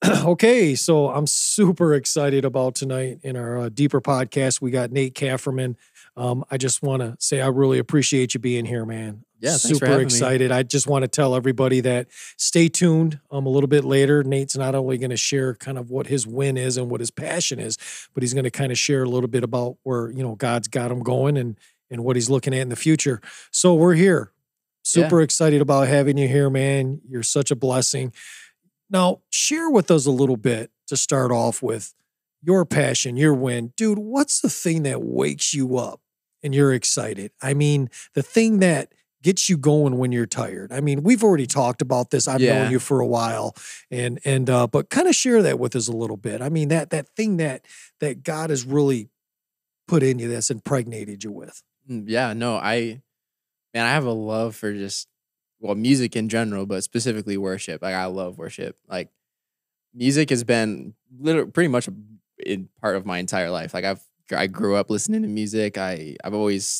Okay, so I'm super excited about tonight in our deeper podcast. We got Nate Camfferman. I just want to say I really appreciate you being here, man. Yeah, thanks for Super having me. excited. I just want to tell everybody that stay tuned. A little bit later, Nate's not only going to share kind of what his win is and what his passion is, but he's going to kind of share a little bit about where God's got him going and what he's looking at in the future. So we're here. Super excited about having you here, man. You're such a blessing. Now, share with us a little bit to start off with your passion, your win. Dude, what's the thing that wakes you up and you're excited? I mean, the thing that gets you going when you're tired. I mean, we've already talked about this. I've known you for a while. But kind of share that with us a little bit. I mean, that thing that God has really put in you that's impregnated you with. Yeah, no, I have a love for just music in general, but specifically worship. Like I love worship. Like music has been pretty much in part of my entire life. Like I grew up listening to music. I've always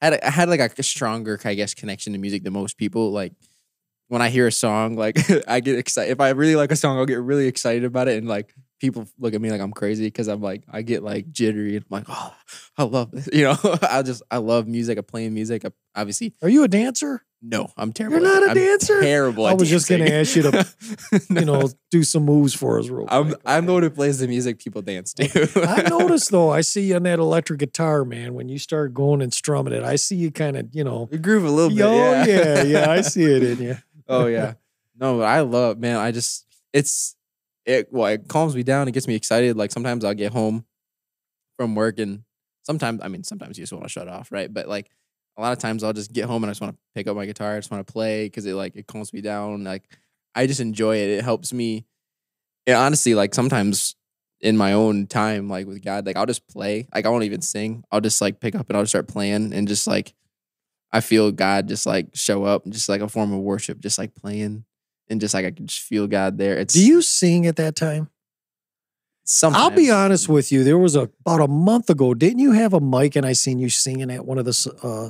had a stronger, I guess, connection to music than most people. Like when I hear a song, like I get excited. If I really like a song, I'll get really excited about it. And like people look at me like I'm crazy because I get like jittery. And I'm like, oh, I love this. I love music. I'm playing music. Obviously. Are you a dancer? No, I'm terrible. You're not a dancer? Terrible. I was just going to ask you to, do some moves for us real quick. I'm the one who plays the music people dance to. I noticed though, I see you on that electric guitar, man. When you start going and strumming it, I see you kind of, You groove a little bit. Oh, yeah, I see it in you. Oh, yeah. No, but I love, man, it calms me down. It gets me excited. Like sometimes I'll get home from work and sometimes you just want to shut off, right? But like a lot of times I'll just get home and I just want to pick up my guitar. I just want to play because it calms me down. Like I just enjoy it. It helps me. And honestly, like sometimes in my own time, like with God, like I'll just play. Like I won't even sing. I'll just like pick up and I'll just start playing and just like I feel God just like show up, just like a form of worship, just like playing and just like I can just feel God there. Do you sing at that time? Sometimes. I'll be honest with you. There was about a month ago, didn't you have a mic and I seen you singing at one of the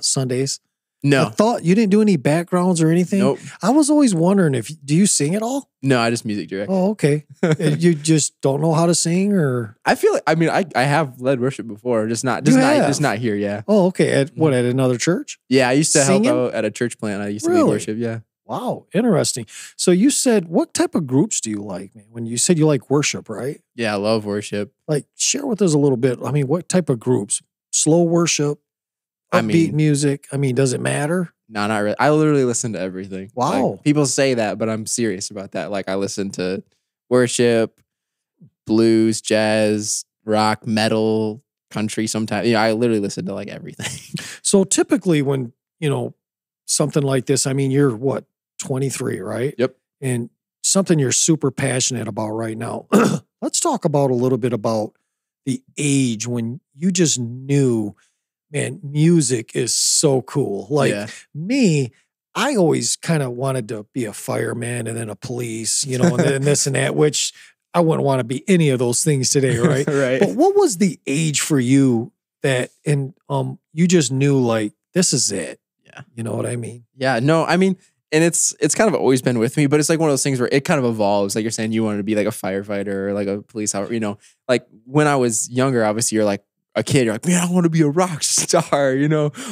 Sundays? No. I thought you didn't do any backgrounds or anything. Nope. I was always wondering do you sing at all? No, I just music direct. Oh, okay. You just don't know how to sing or? I feel like, I have led worship before, just not here. Yeah. Oh, okay. At another church? Yeah. I used to help out at a church plant. I used to lead worship. Yeah. Wow. Interesting. So you said, what type of groups do you like, man? When you said you like worship, right? Yeah. I love worship. Like share with us a little bit. I mean, what type of groups? Slow worship, upbeat music. I mean, does it matter? No, not really. I literally listen to everything. Wow. Like, people say that, but I'm serious about that. Like I listen to worship, blues, jazz, rock, metal, country sometimes. I literally listen to like everything. So typically when, something like this, I mean, you're what, 23, right? Yep. And something you're super passionate about right now. Let's talk about a little bit about the age when you just knew, man, music is so cool. Like me, I always kind of wanted to be a fireman and then a police, and then this and that, which I wouldn't want to be any of those things today, right? Right. But what was the age for you that, and you just knew like, this is it. Yeah. You know what I mean? Yeah, no, I mean, and it's kind of always been with me, but it's like one of those things where it kind of evolves. Like you're saying, you wanted to be like a firefighter or like a police, like when I was younger, obviously you're like a kid, you're like, man, I want to be a rock star, I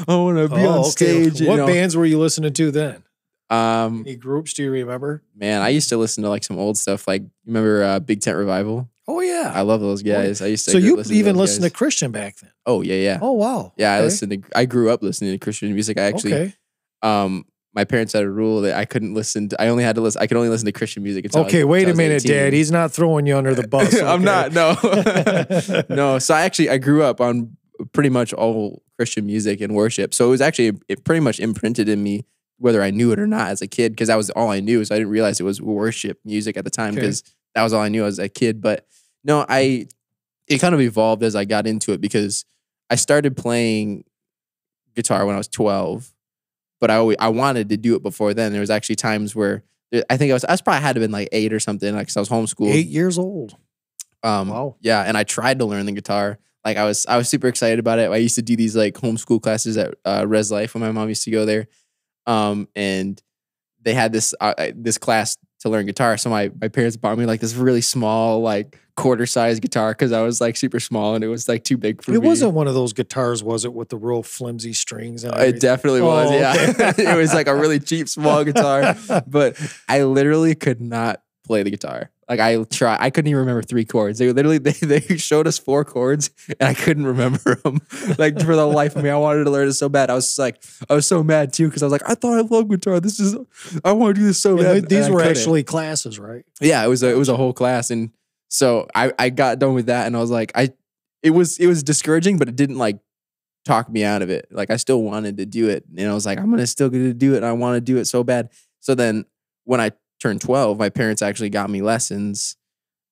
want to be on stage. What bands were you listening to then? Any groups do you remember? Man, I used to listen to like some old stuff. Like, you remember Big Tent Revival? Oh yeah, I love those guys. I used to. So you even listened to Christian back then? Oh yeah. Oh wow. Yeah, okay. I grew up listening to Christian music. I actually, my parents had a rule that I couldn't listen to. I could only listen to Christian music until. Okay, wait a minute, 18. Dad. He's not throwing you under the bus. Okay? I'm not. No, no. So I grew up on pretty much all Christian music and worship. So it pretty much imprinted in me, whether I knew it or not as a kid, because that was all I knew. So I didn't realize it was worship music at the time because that was all I knew as a kid. But no, it kind of evolved as I got into it because I started playing guitar when I was 12, but I wanted to do it before then. There was actually times where I think I was probably had to have been like 8 or something, like, cause I was homeschooled. 8 years old. Wow. Yeah. And I tried to learn the guitar. Like I was super excited about it. I used to do these like homeschool classes at Res Life when my mom used to go there. And they had this class to learn guitar. So my parents bought me like this really small, like quarter-sized guitar because I was like super small and it was like too big for me. It wasn't one of those guitars, was it, with the real flimsy strings and everything? It definitely was, yeah. Okay. It was like a really cheap small guitar, but I literally could not play the guitar. Like I couldn't even remember 3 chords. They literally they showed us 4 chords and I couldn't remember them. Like for the life of me, I wanted to learn it so bad. I was so mad too because I was like, I thought I loved guitar. I want to do this so bad. These were actually classes, right? Yeah, it was a whole class, and so I got done with that, and I was like, it was discouraging, but it didn't like talk me out of it. Like I still wanted to do it, and I was like, I'm gonna still gonna do it, and I want to do it so bad. So then when I turned 12, my parents actually got me lessons.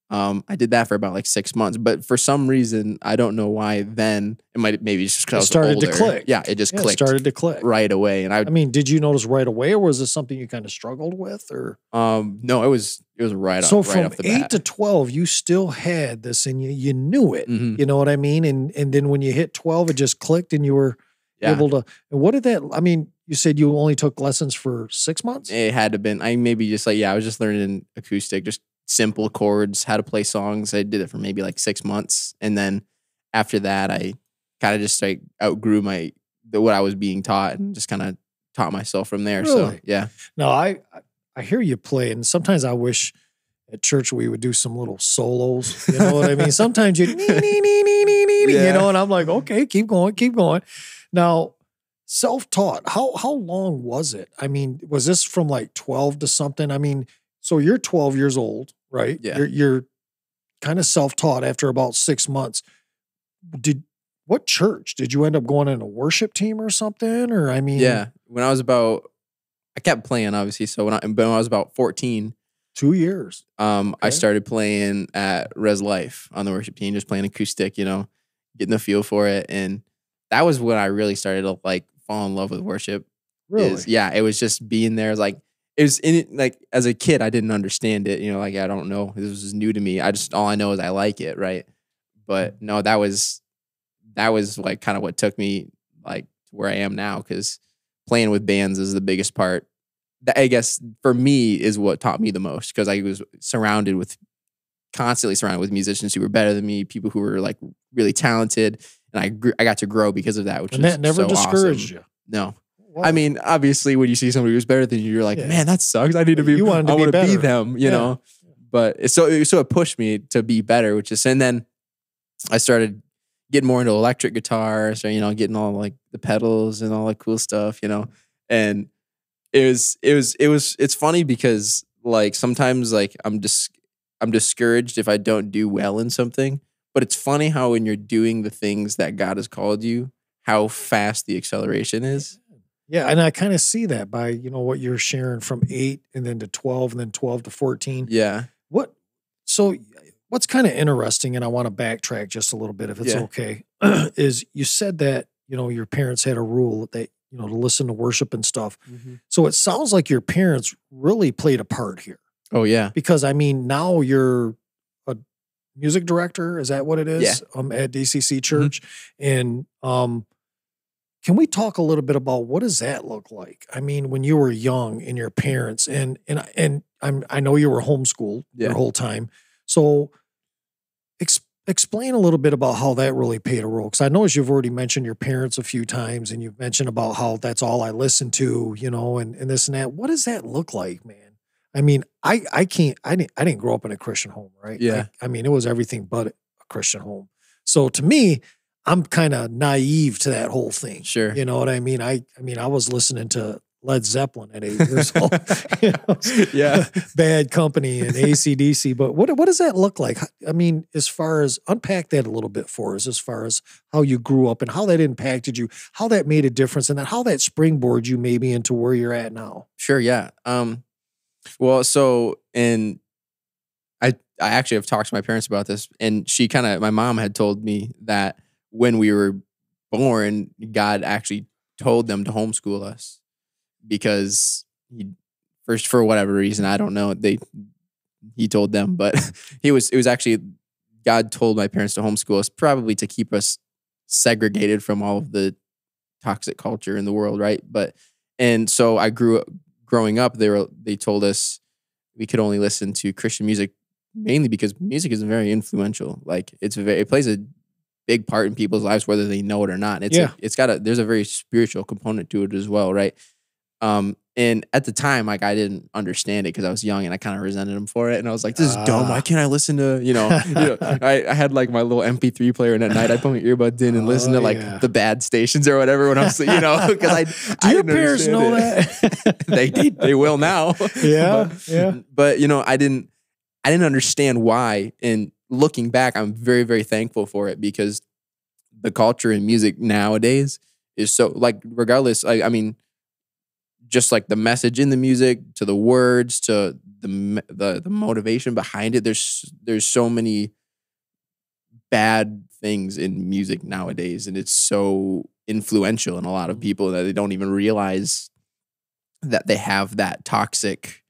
I did that for about like 6 months, but for some reason, I don't know why then, maybe it's just because I was started older. to click. Yeah, it just clicked. It started to click right away. And I mean, did you notice right away, or was this something you kind of struggled with? Or no, it was right so off. from off the 8 bat. to 12, you still had this, and you knew it. Mhm. You know what I mean? And then when you hit 12, it just clicked, and you were able to. And what did that? I mean, you said you only took lessons for 6 months. It had to have been. I maybe just like I was just learning acoustic, just simple chords, how to play songs. I did it for maybe like 6 months, and then after that, I kind of just like outgrew what I was being taught, and just kind of taught myself from there. Really? So yeah. No, I hear you play, and sometimes I wish at church we would do some little solos. You know what I mean? Sometimes you you know, and I'm like, okay, keep going, keep going. Now, self-taught, how long was it? I mean, was this from like 12 to something? I mean, so you're 12 years old, right? Yeah. You're kind of self-taught after about 6 months. What church? Did you end up going in a worship team or something? Or I mean, Yeah. When I was I kept playing obviously. So when I was about 14, 2 years. I started playing at Res Life on the worship team, just playing acoustic, you know, getting the feel for it. And that was when I really started to like fall in love with worship. Really? Yeah. It was just being there. It was in it, like as a kid, I didn't understand it. You know, like I don't know. This was new to me. All I know is I like it. Right. But no, that was like kind of what took me like to where I am now. Cause playing with bands is the biggest part. That, I guess for me is what taught me the most. Cause I was constantly surrounded with musicians who were better than me, people who were like really talented. And I got to grow because of that, which and that never so discouraged awesome. you. No. Wow. I mean, obviously, when you see somebody who's better than you, you're like, man, that sucks. I need to be. You wanted to be better. Be them, you know. But it pushed me to be better, and then I started getting more into electric guitars, or getting all like the pedals and all that cool stuff, And it's funny because like sometimes like I'm discouraged if I don't do well in something, but it's funny how when you're doing the things that God has called you, how fast the acceleration is. Yeah, and I kind of see that by, what you're sharing from 8 and then to 12 and then 12 to 14. Yeah. So what's kind of interesting, and I want to backtrack just a little bit if it's okay, is you said that, your parents had a rule that, to listen to worship and stuff. Mm-hmm. So it sounds like your parents really played a part here. Oh, yeah. Because, I mean, now you're a music director. Is that what it is? Yeah. At DCC Church. Mm-hmm. And can we talk a little bit about what does that look like? I mean, when you were young and your parents, and I know you were homeschooled your whole time. So explain a little bit about how that really played a role. Because I know as you've already mentioned your parents a few times, and you've mentioned about how that's all I listen to, and this and that. What does that look like, man? I mean, I didn't grow up in a Christian home, right? Yeah. I mean, it was everything but a Christian home. So to me, I'm kind of naive to that whole thing. Sure. You know what I mean? I was listening to Led Zeppelin at 8 years old. Yeah. Bad Company and AC/DC. But what does that look like? I mean, as far as unpack that a little bit for us, as far as how you grew up and how that impacted you, how that made a difference, and then how that springboarded you maybe into where you're at now. Sure. Yeah. Well, so I actually have talked to my parents about this, and my mom had told me that when we were born, God actually told them to homeschool us because for whatever reason, I don't know, he told them, but it was actually God told my parents to homeschool us probably to keep us segregated from all of the toxic culture in the world, right? And so growing up, they told us we could only listen to Christian music mainly because music is very influential. Like it plays a big part in people's lives, whether they know it or not. There's a very spiritual component to it as well, right? And at the time, like I didn't understand it because I was young and I kind of resented him for it. And I was like, this is dumb. Why can't I listen to, I had like my little MP3 player and at night I put my earbuds in and listen to like the bad stations or whatever when I'm, because Do your parents know that? they will now. Yeah. But I didn't understand why. And looking back, I'm very, very thankful for it because the culture in music nowadays is so like, regardless, I mean, just like the message in the music to the words to the motivation behind it. There's so many bad things in music nowadays, and it's so influential in a lot of people that they don't even realize that they have that toxic,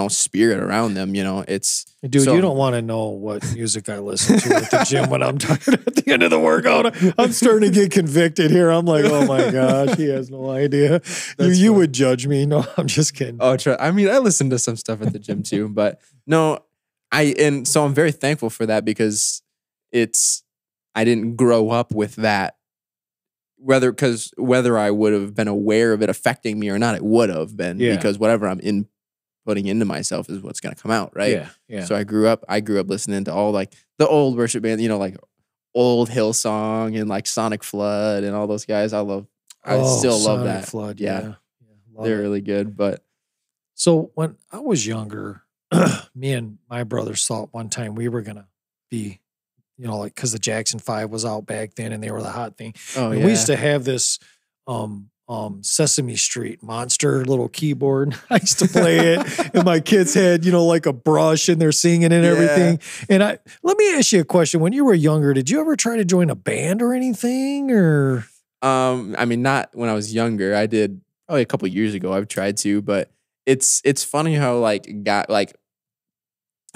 spirit around them. It's dude. You don't want to know what music I listen to at the gym when I'm tired at the end of the workout. I'm starting to get convicted here. I'm like, oh my gosh, he has no idea. You would judge me. No, I'm just kidding. Oh, I mean, I listen to some stuff at the gym too, but no, so I'm very thankful for that because I didn't grow up with that. Whether I would have been aware of it affecting me or not, it would have been because whatever I'm putting into myself is what's going to come out, right? Yeah. So I grew up listening to all like the old worship bands, like Old Hillsong and like Sonic Flood and all those guys. I still love that. Flood, yeah. They're really good. But so when I was younger, me and my brothers thought one time we were going to be, like, cause the Jackson 5 was out back then and they were the hot thing. Oh, and we used to have this, Sesame Street monster little keyboard. I used to play it and my kids had, like a brush and they're singing and everything. And let me ask you a question. When you were younger, did you ever try to join a band or anything or? I mean, not when I was younger. I did probably a couple years ago. I've tried to, but it's funny how like God, like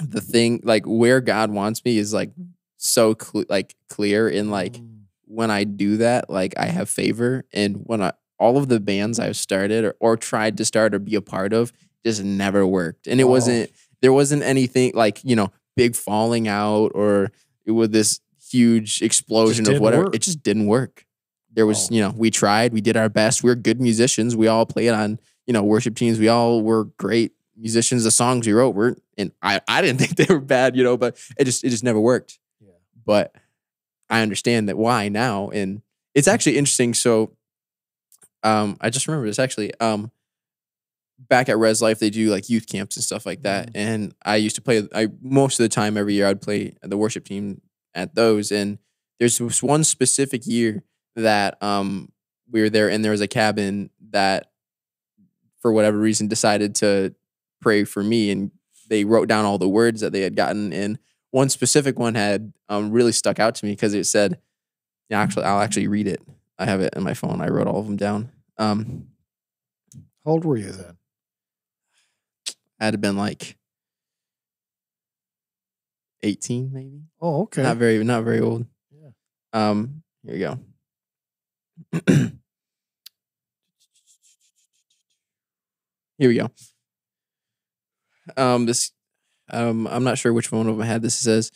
the thing, like where God wants me is like so clear in like when I do that, like I have favor. And when all of the bands I've started or tried to start or be a part of just never worked. And there wasn't anything like, big falling out or it was this huge explosion of whatever. It just didn't work. There was, we tried, we did our best. We were good musicians. We all played on, worship teams. We all were great musicians. The songs we wrote weren't, and I didn't think they were bad, but it just never worked. Yeah. But I understand that why now. And it's actually interesting. So, I just remember this actually, back at Res Life, they do like youth camps and stuff like that. And I used to play, most of the time every year I'd play the worship team at those. And there's this one specific year that, we were there and there was a cabin that for whatever reason decided to pray for me. And they wrote down all the words that they had gotten. And one specific one had, really stuck out to me because it said, I'll actually read it. I have it in my phone. I wrote all of them down. How old were you then? I had been like 18, maybe. Oh, okay. Not very old. Yeah. Here we go. Here we go. This, I'm not sure which one of them I had. This says,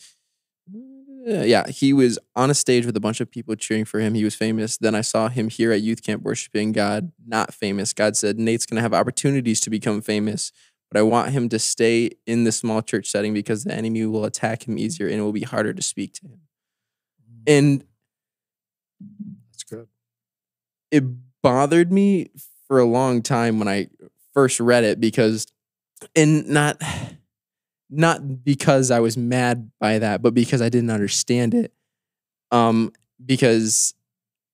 he was on a stage with a bunch of people cheering for him. He was famous. Then I saw him here at youth camp worshiping God, not famous. God said, Nate's going to have opportunities to become famous, but I want him to stay in the small church setting because the enemy will attack him easier and it will be harder to speak to him. And that's good. It bothered me for a long time when I first read it because, and not because I was mad by that, but because I didn't understand it. Because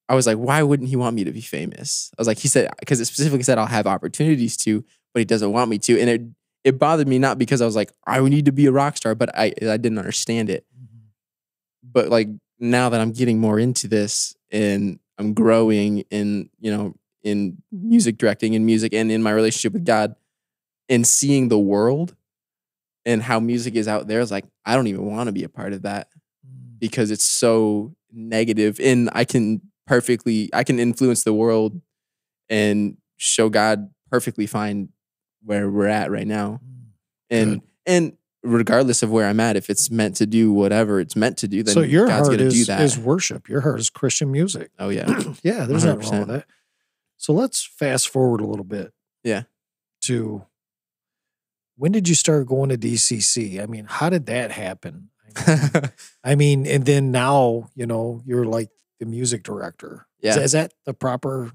I was like, why wouldn't he want me to be famous? I was like, he said, because it specifically said I'll have opportunities to, but he doesn't want me to. And it bothered me not because I was like, I would need to be a rock star, but I didn't understand it. Mm-hmm. But like now that I'm getting more into this and I'm growing in, in music directing and music and in my relationship with God and seeing the world and how music is out there, is like, I don't even want to be a part of that because it's so negative and I can influence the world and show God perfectly fine where we're at right now. Good. And regardless of where I'm at, if it's meant to do whatever it's meant to do, then So your God's heart going to do that. is worship. Your heart is Christian music. Oh yeah. Yeah, there's nothing wrong 100%. with that. So let's fast forward a little bit. Yeah. To when did you start going to DCC? I mean, how did that happen? I mean, and then now, you know, you're like the music director. Yeah. Is that the proper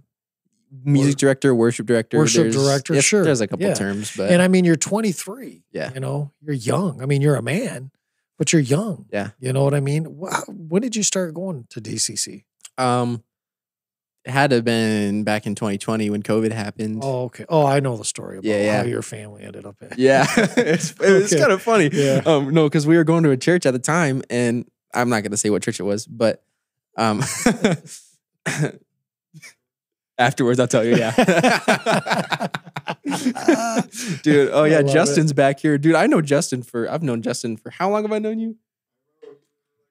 Music director, worship director. Worship director, sure. There's a couple Yeah. terms, but And I mean, you're 23. Yeah. You know, you're young. I mean, you're a man, but you're young. yeah. You know what I mean? When did you start going to DCC? It had to have been back in 2020 when COVID happened. Oh, okay. Oh, I know the story about Yeah. how your family ended up at. Yeah. It's Okay. kind of funny. Yeah. No, because we were going to a church at the time, and I'm not going to say what church it was, but afterwards I'll tell you. Yeah. Dude, oh yeah, Justin's back here. Dude, I've known Justin for how long have I known you?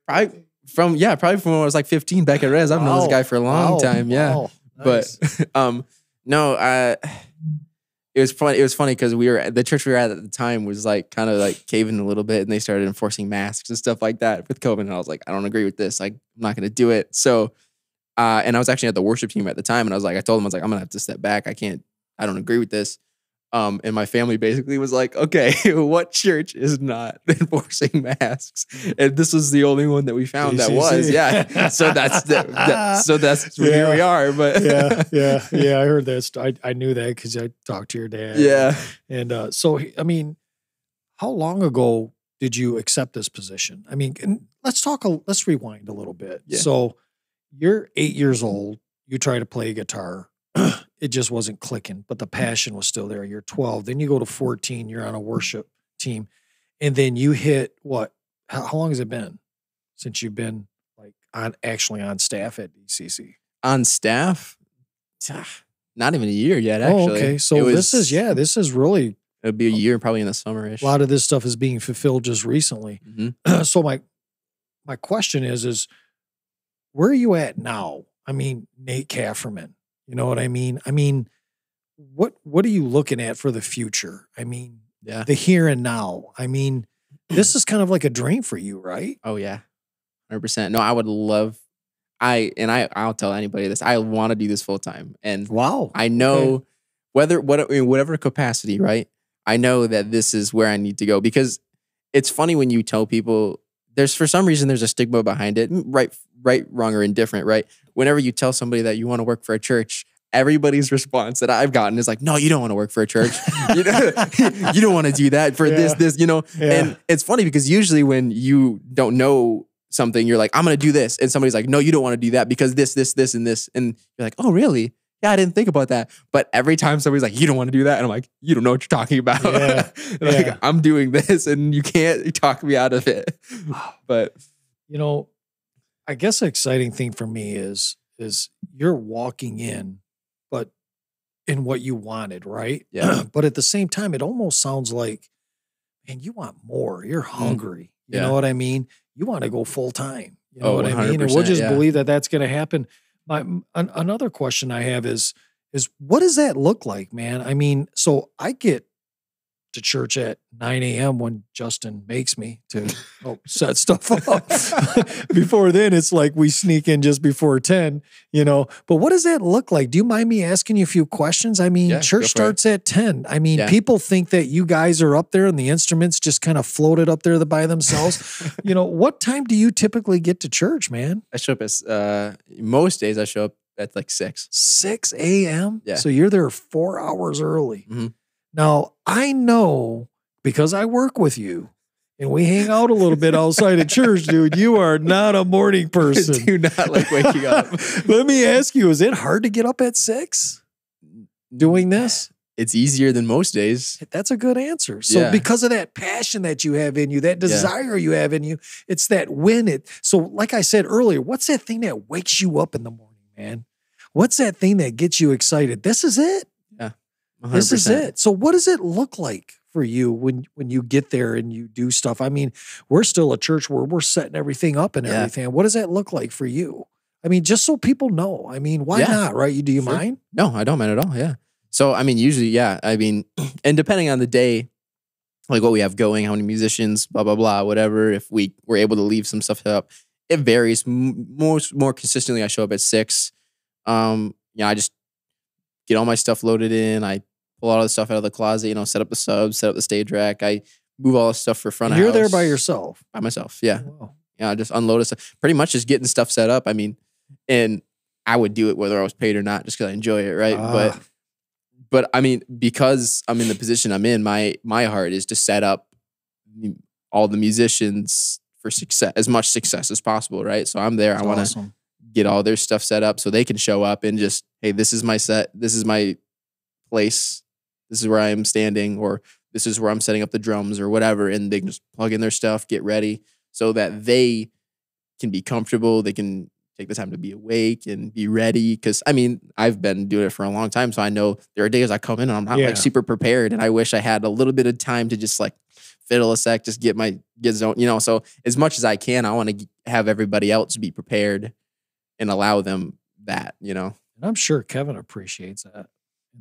Probably from when I was like 15 back at Res. I've known this guy for a long time. Yeah. Wow. Nice. But no, it was funny. It was funny because the church we were at the time was like kind of like caving a little bit, and they started enforcing masks and stuff like that with COVID. And I was like, I don't agree with this. Like, I'm not going to do it. So, and I was actually at the worship team at the time, and I told them, I'm going to have to step back. I don't agree with this. And my family basically was like, okay, what church is not enforcing masks? And this was the only one that we found that was. Yeah. So that's here we are. But yeah. I heard that. I knew that because I talked to your dad. Yeah. And so, I mean, how long ago did you accept this position? I mean, let's rewind a little bit. Yeah. So you're 8 years old. You try to play guitar. It just wasn't clicking, but the passion was still there. You're 12. Then you go to 14. You're on a worship team. And then you hit what? How long has it been since you've been like actually on staff at DCC? On staff? Not even a year yet, actually. Oh, okay. So this is really. It'll be a year probably in the summer-ish. A lot of this stuff is being fulfilled just recently. Mm-hmm. So my question is where are you at now? I mean, Nate Camfferman. You know what I mean? I mean, what are you looking at for the future? I mean, the here and now. I mean, this is kind of like a dream for you, right? Oh yeah, 100%. No, I would love. I'll tell anybody this. I want to do this full time, and wow, I know whatever capacity, right? I know that this is where I need to go because it's funny when you tell people. For some reason there's a stigma behind it, right, wrong, or indifferent, right? Whenever you tell somebody that you want to work for a church, everybody's response that I've gotten is like, no, you don't want to work for a church. You don't want to do that for this, you know? Yeah. And it's funny because usually when you don't know something, you're like, I'm going to do this. And somebody's like, no, you don't want to do that because this, and this. And you're like, oh, really? Yeah, I didn't think about that. But every time somebody's like, you don't want to do that. And I'm like, you don't know what you're talking about. Yeah. Like, I'm doing this and you can't talk me out of it. But, you know, I guess the exciting thing for me is you're walking in, but in what you wanted, right? Yeah. But at the same time, it almost sounds like, man, you want more. You're hungry. You know what I mean? You want to go full time. You know what I mean? And we'll just believe that that's going to happen. Another question I have is what does that look like, man? I mean, so I get to church at 9 a.m. when Justin makes me to set stuff up. Before then, it's like we sneak in just before 10, you know. But what does that look like? Do you mind me asking you a few questions? I mean, church starts at 10. I mean, people think that you guys are up there and the instruments just kind of floated up there by themselves. You know, what time do you typically get to church, man? I show up at, most days I show up at like 6. 6 a.m.? Yeah. So you're there 4 hours early. Mm-hmm. Now, I know because I work with you and we hang out a little bit outside of church, dude, you are not a morning person. I do not like waking up. Let me ask you, is it hard to get up at 6 doing this? It's easier than most days. That's a good answer. So because of that passion that you have in you, that desire you have in you, it's that so like I said earlier, what's that thing that wakes you up in the morning, man? What's that thing that gets you excited? This is it. 100%. This is it. So what does it look like for you when you get there and you do stuff? I mean, we're still a church where we're setting everything up and everything. What does that look like for you? I mean, just so people know. I mean, why not, right? Do you mind? No, I don't mind at all. Yeah. So, I mean, usually, yeah. I mean, and depending on the day, like what we have going, how many musicians, blah, blah, blah, whatever, if we were able to leave some stuff up, it varies. More consistently, I show up at 6. I just get all my stuff loaded in. I pull all the stuff out of the closet, set up the subs, set up the stage rack. I move all the stuff for front of house. You're there by yourself? By myself, yeah. Oh, wow. Yeah, I just unload it. Pretty much just getting stuff set up. I mean, and I would do it whether I was paid or not, just because I enjoy it, right? But I mean, because I'm in the position I'm in, my heart is to set up all the musicians for success, as much success as possible, right? So I'm there. That's I want to awesome. get all their stuff set up so they can show up and just, hey, this is my set, this is my place, this is where I am standing, or this is where I'm setting up the drums or whatever, and they can just plug in their stuff, get ready, so that they can be comfortable, they can take the time to be awake and be ready. Because I mean, I've been doing it for a long time, so I know there are days I come in and I'm not like super prepared, and I wish I had a little bit of time to just like fiddle a sec, just get zone, So as much as I can, I want to have everybody else be prepared and allow them that, And I'm sure Kevin appreciates that.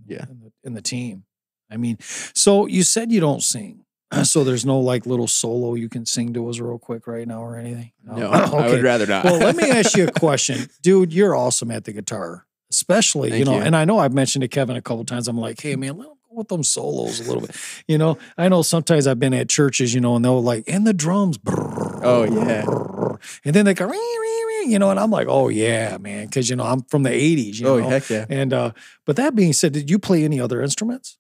Yeah, in the team. I mean, so you said you don't sing. So there's no like little solo you can sing to us real quick right now or anything? No, okay. I would rather not. Well, let me ask you a question. Dude, you're awesome at the guitar, especially, Thank you. And I know I've mentioned to Kevin a couple times, I'm like, hey man, let him go with them solos a little bit. I know sometimes I've been at churches, and they'll like, and the drums. Oh yeah. And then they go, and I'm like, oh yeah, man. Cause I'm from the 80s, Oh, heck yeah. And, but that being said, did you play any other instruments?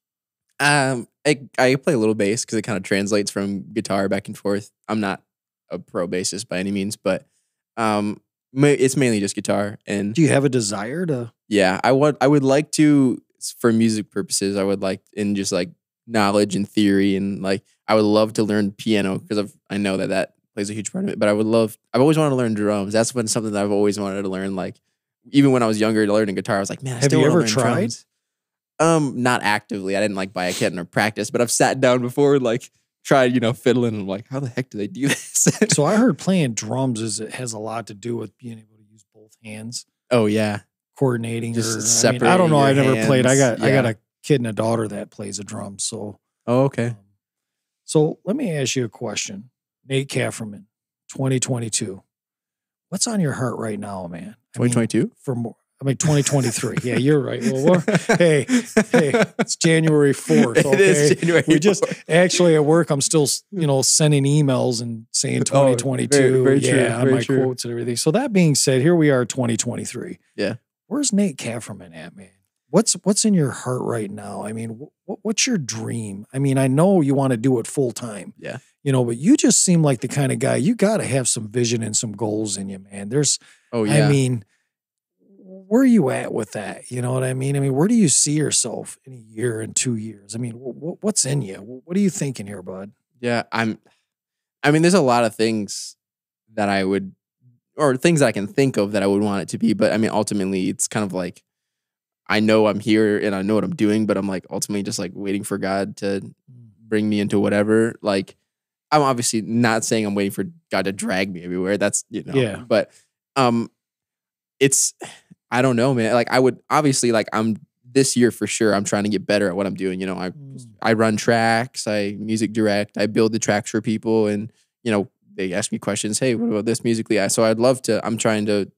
I play a little bass because it kind of translates from guitar back and forth. I'm not a pro bassist by any means, but it's mainly just guitar. And do you have a desire to? Yeah, I would like to, for music purposes, I would like, in just like knowledge and theory, and like I would love to learn piano because I know that plays a huge part of it. But I've always wanted to learn drums. That's been something that I've always wanted to learn. Like even when I was younger, learning guitar, I was like, man, have you ever tried? Drums. Not actively. I didn't like buy a kit or practice, but I've sat down before and like tried, fiddling, and I'm like, how the heck do they do this? So I heard playing drums has a lot to do with being able to use both hands. Oh yeah. Coordinating, just separating. I don't know. I never hands. played. I got a kid and a daughter that plays a drum. So oh, okay. So let me ask you a question. Nate Camfferman, 2022. What's on your heart right now, man? 2022? For more. 2023. Yeah, you're right. Well, hey, it's January 4th. Okay? It is January 4th. We just actually at work, I'm still, sending emails and saying 2022. Very true, on my quotes and everything. So that being said, here we are, 2023. Yeah. Where's Nate Camfferman at, man? What's in your heart right now? I mean, what's your dream? I mean, I know you want to do it full time. Yeah. But you just seem like the kind of guy, you got to have some vision and some goals in you, man. I mean, where are you at with that? You know what I mean? I mean, where do you see yourself in a year and 2 years? I mean, what's in you? What are you thinking here, bud? Yeah, there's a lot of things that things that I can think of that I would want it to be. But I mean, ultimately, it's kind of like, I know I'm here and I know what I'm doing, but I'm like ultimately just like waiting for God to bring me into whatever. Like, I'm obviously not saying I'm waiting for God to drag me everywhere. That's, yeah. But it's, I don't know, man. Like I would obviously, like I'm this year for sure, I'm trying to get better at what I'm doing. I run tracks, I music direct, I build the tracks for people, and they ask me questions. Hey, what about this musically? So I'd love to. I'm trying to.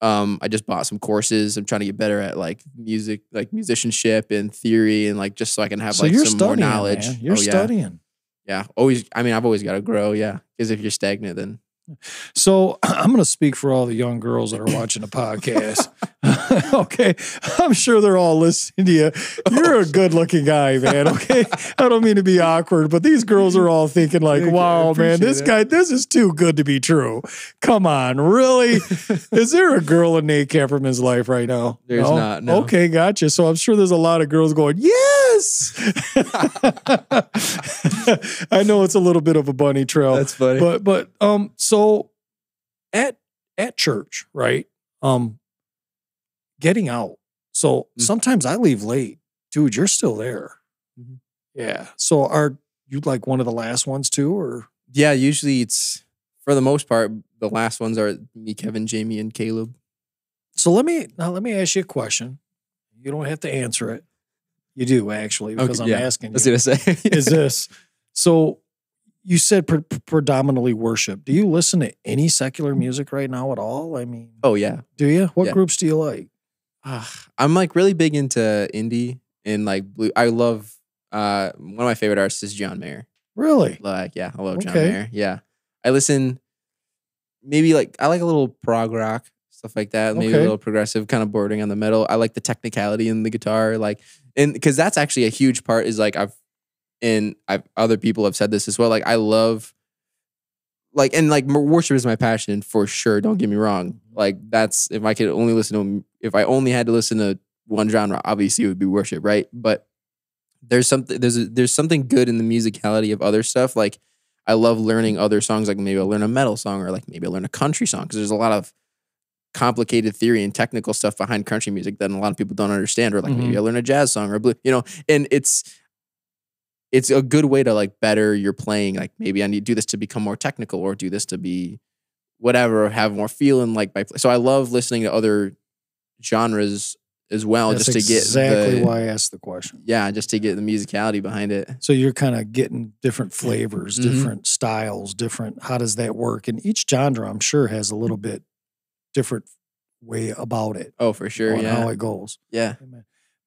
I just bought some courses. I'm trying to get better at like music, like musicianship and theory, and like just so I can have like some more knowledge. Man. You're studying. Yeah, always. I mean, I've always got to grow. Yeah, because if you're stagnant, then. So I'm going to speak for all the young girls that are watching the podcast. Okay. I'm sure they're all listening to you. You're a good looking guy, man. Okay. I don't mean to be awkward, but these girls are all thinking like, wow, man, this is too good to be true. Come on. Really? Is there a girl in Nate Camfferman's life right now? There's not. No. Okay. Gotcha. So I'm sure there's a lot of girls going, yes. I know it's a little bit of a bunny trail. That's funny. But so at church, right? Getting out. So sometimes I leave late. Dude, you're still there. Mm-hmm. Yeah. So are you like one of the last ones too, or? Yeah, usually it's, for the most part, the last ones are me, Kevin, Jamie, and Caleb. So let me ask you a question. You don't have to answer it. You do, actually, because I'm asking you. I was going to say. Is this. So you said predominantly worship. Do you listen to any secular music right now at all? I mean. Oh, yeah. Do you? What groups do you like? I'm like really big into indie and like blue. I love, one of my favorite artists is John Mayer. Really? Like, yeah, I love John Mayer. Yeah. I listen, maybe like, I like a little prog rock, stuff like that. Maybe a little progressive, kind of bordering on the metal. I like the technicality in the guitar. Like, and because that's actually a huge part is like, other people have said this as well. Like, I love, like, and like worship is my passion for sure. Don't get me wrong. Like, that's, if I only had to listen to one genre, obviously it would be worship, right? But there's something good in the musicality of other stuff. Like, I love learning other songs. Like, maybe I'll learn a metal song, or like maybe I'll learn a country song, because there's a lot of complicated theory and technical stuff behind country music that a lot of people don't understand. Or like maybe I'll learn a jazz song or blue, and it's a good way to like better your playing. Like, maybe I need to do this to become more technical, or do this to be whatever, or have more feeling like my play. So I love listening to other genres as well. That's just to get exactly why I asked the question. Yeah, just to get the musicality behind it. So you're kind of getting different flavors, different styles, different. How does that work? And each genre, I'm sure, has a little bit different way about it. Oh, for sure. Yeah, how it goes. Yeah,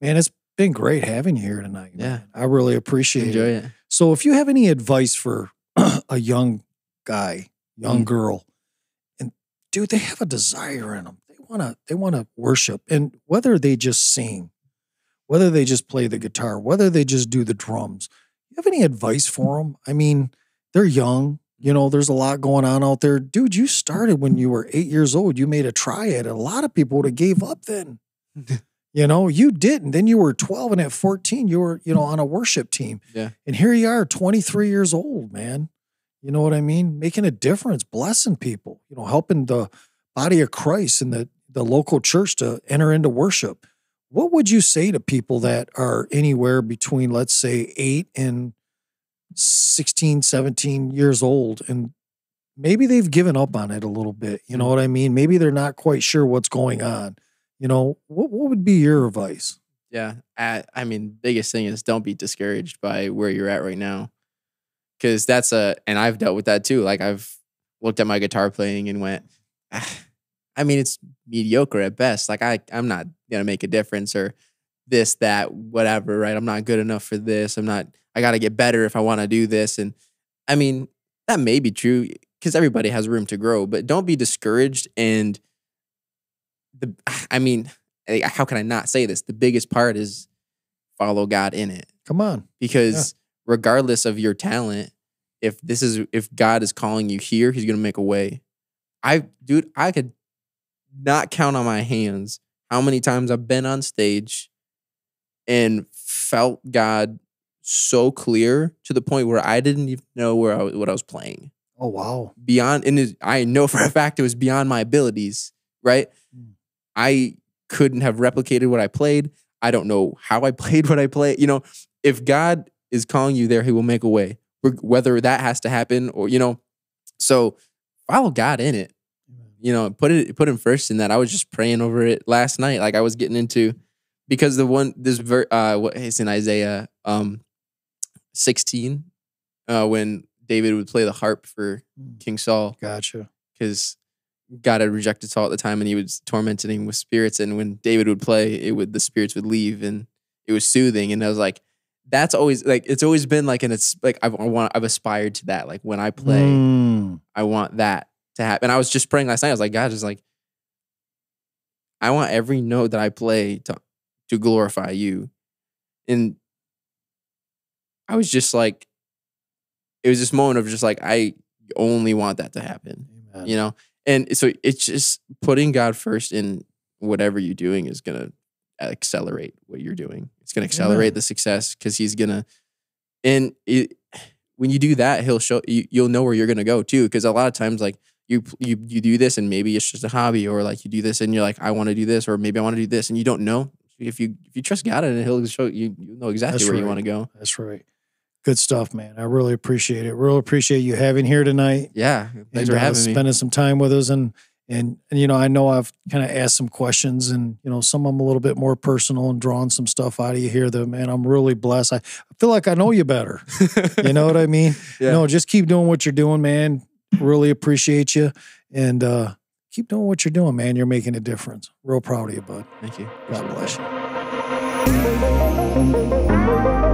man, it's been great having you here tonight. Yeah, man. I really appreciate Enjoy it. So, if you have any advice for a young guy, young girl, and dude, they have a desire in them. They want to worship, and whether they just sing, whether they just play the guitar, whether they just do the drums. You have any advice for them? I mean, they're young. There's a lot going on out there. Dude, you started when you were 8 years old. You made a triad. A lot of people would have gave up then. You didn't. Then you were 12, and at 14, you were, on a worship team. Yeah. And here you are, 23 years old, man. You know what I mean? Making a difference, blessing people, helping the body of Christ and the local church to enter into worship. What would you say to people that are anywhere between, let's say, 8 and 16, 17 years old, and maybe they've given up on it a little bit? You know what I mean? Maybe they're not quite sure what's going on. What would be your advice? Yeah. I mean, biggest thing is don't be discouraged by where you're at right now. Because and I've dealt with that too. Like, I've looked at my guitar playing and went, I mean, it's mediocre at best. Like, I'm not going to make a difference, or this, that, whatever, right? I'm not good enough for this. I got to get better if I want to do this. And I mean, that may be true because everybody has room to grow, but don't be discouraged. And how can I not say this? The biggest part is follow God in it. Come on. Because regardless of your talent, if God is calling you here, he's going to make a way. I could not count on my hands how many times I've been on stage and felt God so clear to the point where I didn't even know what I was playing. Oh, wow. I know for a fact it was beyond my abilities, right? I couldn't have replicated what I played. I don't know how I played what I played. If God is calling you there, he will make a way, whether that has to happen or, so follow God in it. Put him first in that. I was just praying over it last night. Like, I was getting into, because what is in Isaiah 16, when David would play the harp for King Saul. Gotcha. Because God had rejected Saul at the time, and he was tormenting him with spirits. And when David would play, the spirits would leave, and it was soothing. And I was like, that's always like, it's always been like, and it's like, I've aspired to that. Like, when I play, I want that to happen. And I was just praying last night. I was like, God, just like, I want every note that I play to glorify you. And I was just like, it was this moment of just like, I only want that to happen. Amen. And so it's just putting God first in whatever you're doing is going to accelerate what you're doing. It's going to accelerate the success, because he's going to, when you do that, he'll show you'll know where you're going to go too. Because a lot of times, like, you do this and maybe it's just a hobby, or like you do this and you're like, I want to do this, or maybe I want to do this, and you don't know. If you trust God in it, he'll show you know exactly where you want to go. That's right. Good stuff, man. I really appreciate it. Really appreciate you having here tonight. Yeah. Thanks for having me. Spending some time with us. And And you know, I know I've kind of asked some questions, and you know, some of them a little bit more personal and drawn some stuff out of you here. That, man, I'm really blessed. I feel like I know you better. You know what I mean? Yeah. No, just keep doing what you're doing, man. Really appreciate you, and keep doing what you're doing, man. You're making a difference. Real proud of you, bud. Thank you. God bless you.